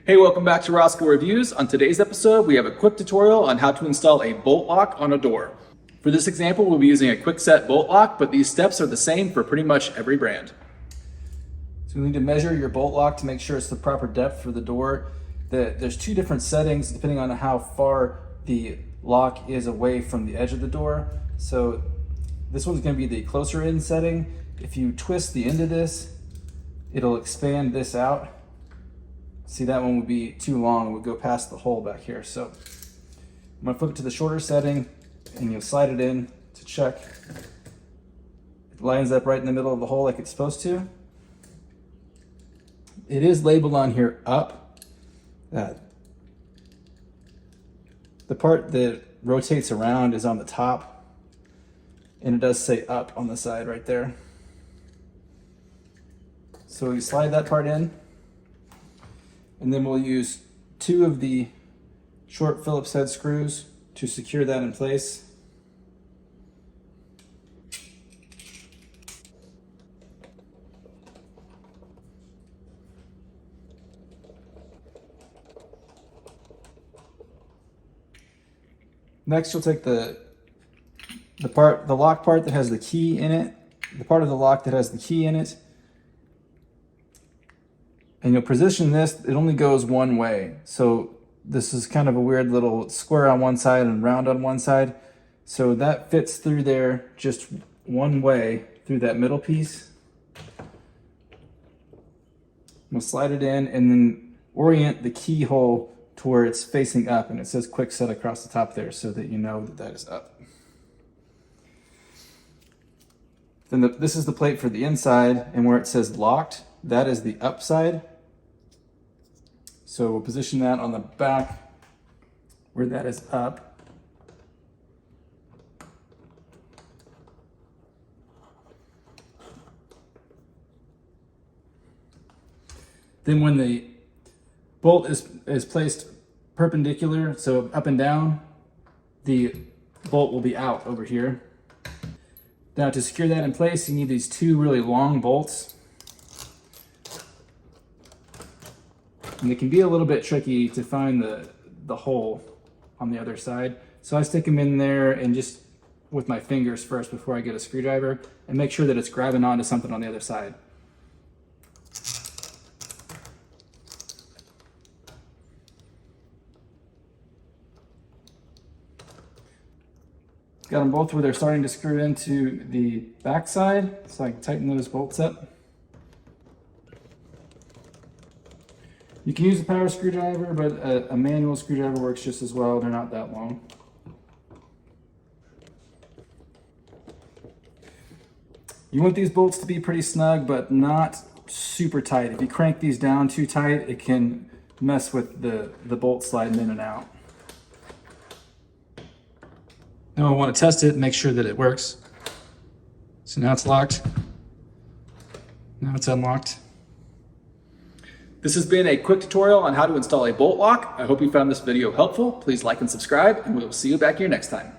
Hey, welcome back to Rosco Reviews. On today's episode, we have a quick tutorial on how to install a bolt lock on a door. For this example, we'll be using a Kwikset bolt lock, but these steps are the same for pretty much every brand. So you need to measure your bolt lock to make sure it's the proper depth for the door. There's two different settings depending on how far the lock is away from the edge of the door. So this one's going to be the closer in setting. If you twist the end of this, it'll expand this out. See, that one would be too long, it would go past the hole back here. So I'm going to flip it to the shorter setting and you'll slide it in to check. It lines up right in the middle of the hole like it's supposed to. It is labeled on here up. The part that rotates around is on the top, and it does say up on the side right there. So we slide that part in, and then we'll use two of the short Phillips head screws to secure that in place. Next, you'll take the lock part that has the key in it, the part of the lock that has the key in it, and you'll position this. It only goes one way. So this is kind of a weird little square on one side and round on one side. So that fits through there just one way through that middle piece. We'll slide it in and then orient the keyhole to where it's facing up, and it says Kwikset across the top there so that you know that that is up. Then this is the plate for the inside, and where it says locked, that is the up side. So we'll position that on the back where that is up. Then when the bolt is placed perpendicular, so up and down, the bolt will be out over here. Now to secure that in place, you need these two really long bolts. And it can be a little bit tricky to find the hole on the other side. So I stick them in there and just with my fingers first before I get a screwdriver, and make sure that it's grabbing onto something on the other side. Got them both where they're starting to screw into the back side, so I can tighten those bolts up. You can use a power screwdriver, but a manual screwdriver works just as well. They're not that long. You want these bolts to be pretty snug, but not super tight. If you crank these down too tight, it can mess with the bolt sliding in and out. Now I want to test it and make sure that it works. So now it's locked. Now it's unlocked. This has been a quick tutorial on how to install a bolt lock. I hope you found this video helpful. Please like and subscribe, and we will see you back here next time.